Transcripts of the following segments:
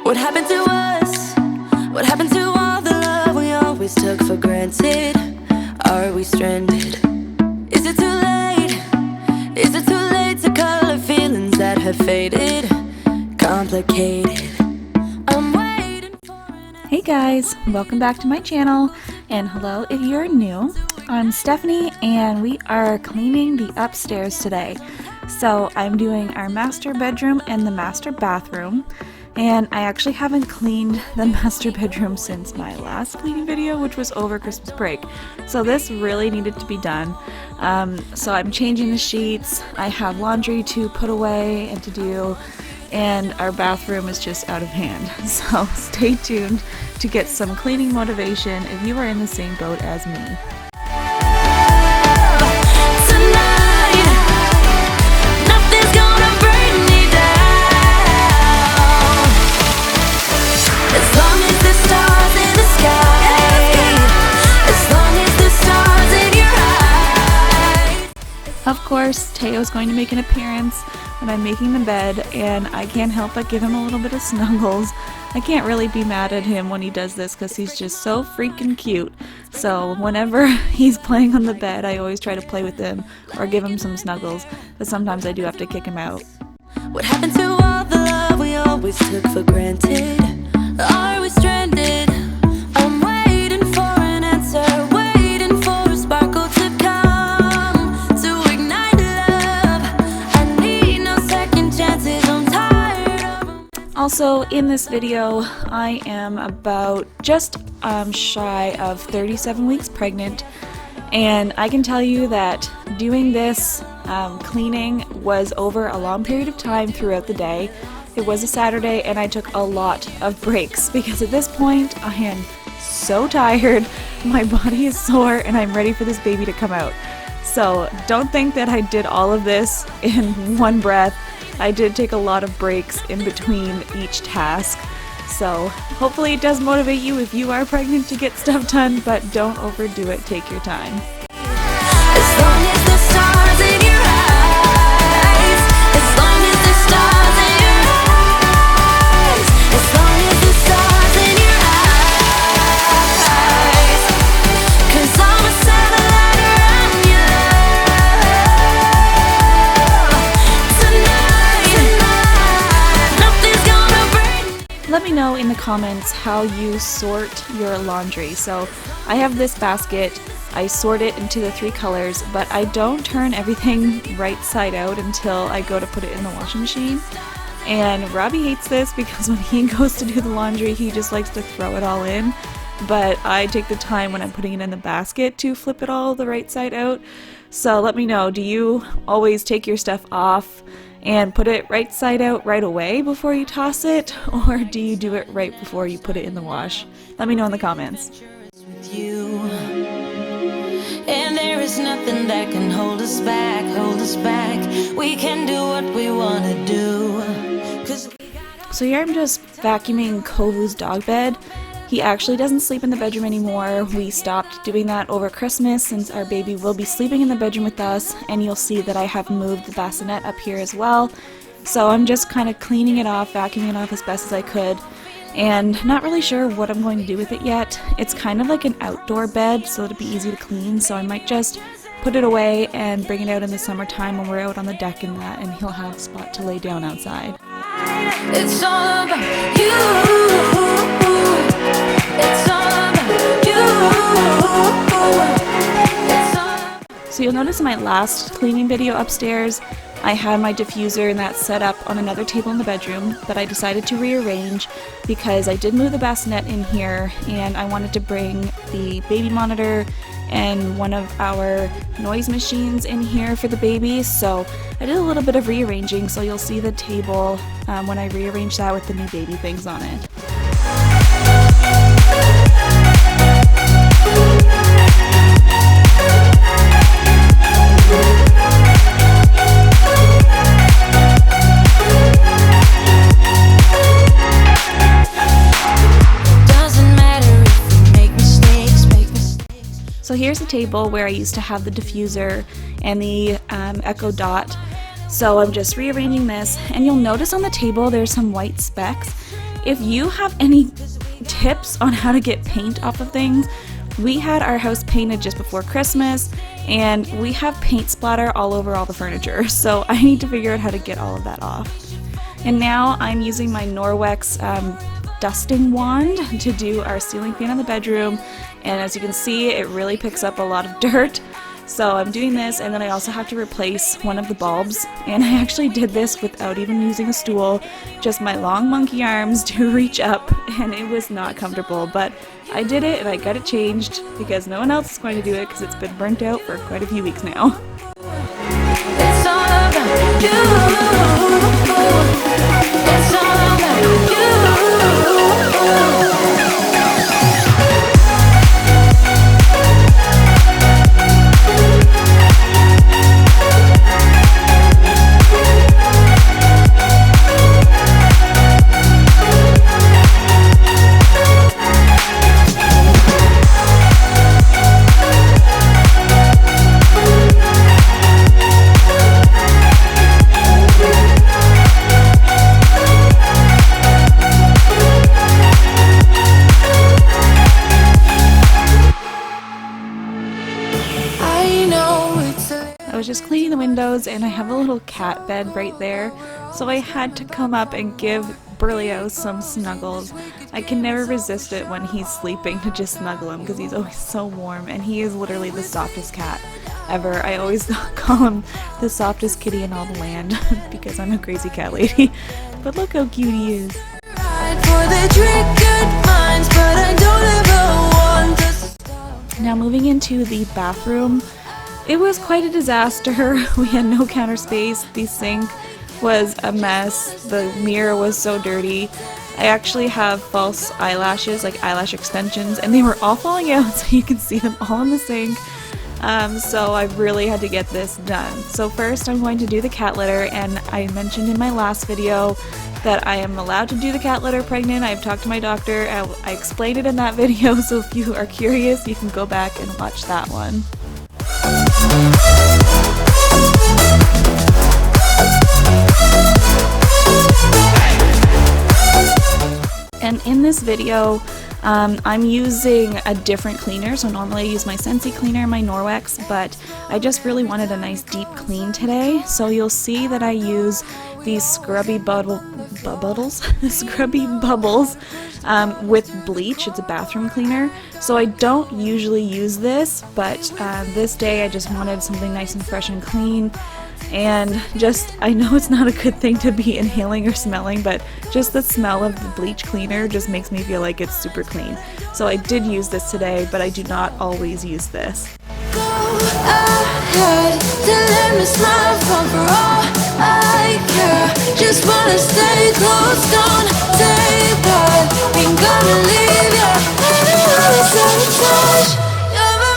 What happened to us? What happened to all the love we always took for granted? Are we stranded? Is it too late? Is it too late to color feelings that have faded? Complicated. I'm waiting for an Hey guys, welcome back to my channel, and hello if you're new. I'm Stephanie and we are cleaning the upstairs today. So I'm doing our master bedroom and the master bathroom, and I actually haven't cleaned the master bedroom since my last cleaning video, which was over Christmas break. So this really needed to be done. So I'm changing the sheets, I have laundry to put away and to do, and our bathroom is just out of hand. So stay tuned to get some cleaning motivation if you are in the same boat as me. Of course, Teo's going to make an appearance when I'm making the bed, and I can't help but give him a little bit of snuggles. I can't really be mad at him when he does this because he's just so freaking cute. So whenever he's playing on the bed, I always try to play with him or give him some snuggles, but sometimes I do have to kick him out. What happened to all the love we always took for granted? Are we stranded? I'm waiting for an answer, waiting for a sparkle to come to ignite love. I need no second chances, I'm tired of them. Also, in this video, I am about just shy of 37 weeks pregnant, and I can tell you that doing this cleaning was over a long period of time throughout the day. It was a Saturday and I took a lot of breaks because at this point I am so tired, my body is sore, and I'm ready for this baby to come out. So don't think that I did all of this in one breath. I did take a lot of breaks in between each task. So hopefully it does motivate you if you are pregnant to get stuff done, but don't overdo it, take your time. As long as the stars in your eyes, as long as the stars in your eyes, as long as the stars in your eyes, 'cause I'm a satellite around your love. Tonight, nothing's gonna break. Let me know in the comments how you sort your laundry. So I have this basket, I sort it into the 3 colors, but I don't turn everything right side out until I go to put it in the washing machine. And Robbie hates this because when he goes to do the laundry, he just likes to throw it all in. But I take the time when I'm putting it in the basket to flip it all the right side out. So let me know, do you always take your stuff off and put it right side out right away before you toss it, or do you do it right before you put it in the wash? Let me know in the comments. With you, and there is nothing that can hold us back, hold us back. We can do what we want to do. 'Cause So here I'm just vacuuming Kovu's dog bed. He actually doesn't sleep in the bedroom anymore. We stopped doing that over Christmas since our baby will be sleeping in the bedroom with us, and you'll see that I have moved the bassinet up here as well. So I'm just kind of cleaning it off, vacuuming it off as best as I could, and not really sure what I'm going to do with it yet. It's kind of like an outdoor bed, so it'll be easy to clean, so I might just put it away and bring it out in the summertime when we're out on the deck and that, and he'll have a spot to lay down outside. it's all about you. It's all about you. It's all. So you'll notice in my last cleaning video upstairs, I had my diffuser and that set up on another table in the bedroom, but I decided to rearrange because I did move the bassinet in here and I wanted to bring the baby monitor and one of our noise machines in here for the baby. So I did a little bit of rearranging, so you'll see the table when I rearrange that with the new baby things on it. So here's a table where I used to have the diffuser and the Echo Dot. So I'm just rearranging this, and you'll notice on the table there's some white specks. if you have any tips on how to get paint off of things, we had our house painted just before Christmas, and we have paint splatter all over all the furniture, so I need to figure out how to get all of that off. And now I'm using my Norwex dusting wand to do our ceiling fan in the bedroom, and as you can see, it really picks up a lot of dirt. So I'm doing this, and then I also have to replace one of the bulbs, and I actually did this without even using a stool, just my long monkey arms to reach up, and it was not comfortable, but I did it and I got it changed because no one else is going to do it because it's been burnt out for quite a few weeks now. It's all about you. It's all about you. I was just cleaning the windows, and I have a little cat bed right there, so I had to come up and give Berlioz some snuggles. I can never resist it when he's sleeping to just snuggle him because he's always so warm, and he is literally the softest cat ever. I always call him the softest kitty in all the land because I'm a crazy cat lady. But look how cute he is. Now moving into the bathroom. It was quite a disaster. We had no counter space. The sink was a mess. The mirror was so dirty. I actually have false eyelashes, like eyelash extensions, and they were all falling out, so you can see them all in the sink. So I really had to get this done. So first I'm going to do the cat litter, and I mentioned in my last video that I am allowed to do the cat litter pregnant. I've talked to my doctor. I explained it in that video, so if you are curious, you can go back and watch that one. And in this video, I'm using a different cleaner. So normally I use my Scentsy cleaner, my Norwex, but I just really wanted a nice deep clean today. So you'll see that I use these scrubby bubbles with bleach. It's a bathroom cleaner. So I don't usually use this, but this day I just wanted something nice and fresh and clean. And just, I know it's not a good thing to be inhaling or smelling, but just the smell of the bleach cleaner just makes me feel like it's super clean. So I did use this today, but I do not always use this. Go ahead, to let me smile for all I care. Just wanna stay close, don't take part. Ain't gonna leave ya. Sabotage, you're a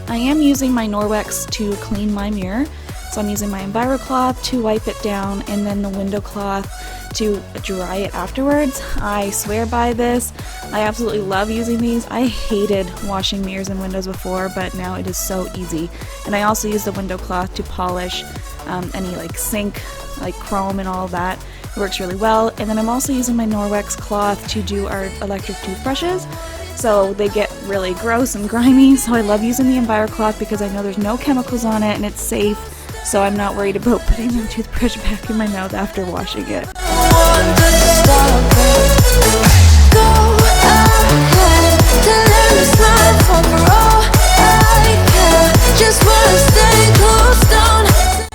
I am using my Norwex to clean my mirror. So I'm using my EnviroCloth to wipe it down, and then the window cloth to dry it afterwards. I swear by this. I absolutely love using these. I hated washing mirrors and windows before, but now it is so easy. And I also use the window cloth to polish any like sink, like chrome and all of that. It works really well. And then I'm also using my Norwex cloth to do our electric toothbrushes. So they get really gross and grimy, so I love using the EnviroCloth because I know there's no chemicals on it and it's safe. So I'm not worried about putting the toothbrush back in my mouth after washing it.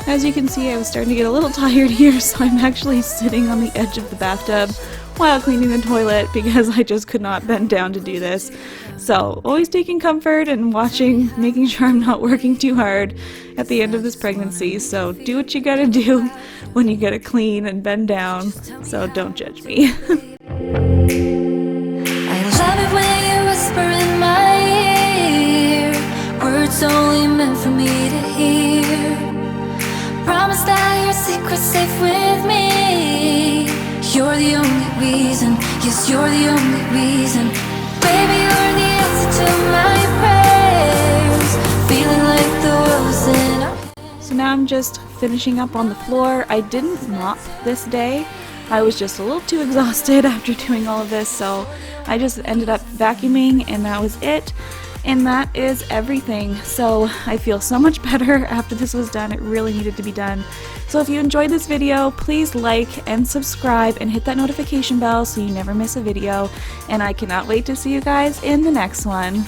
As you can see, I was starting to get a little tired here, so I'm actually sitting on the edge of the bathtub while cleaning the toilet because I just could not bend down to do this. So always taking comfort and watching, making sure I'm not working too hard at the end of this pregnancy. So do what you gotta do when you gotta clean and bend down, so don't judge me. I love it when you whisper in my ear, words only meant for me to hear. Promise that your secret's safe with me. You're the only reason, yes, you're the only reason. Baby, you're the answer to my prayers. Feeling like the world's in our hands. So now I'm just finishing up on the floor. I didn't mop this day. I was just a little too exhausted after doing all of this, so I just ended up vacuuming and that was it. And that is everything. So I feel so much better after this was done. It really needed to be done. So if you enjoyed this video, please like and subscribe and hit that notification bell so you never miss a video. And I cannot wait to see you guys in the next one.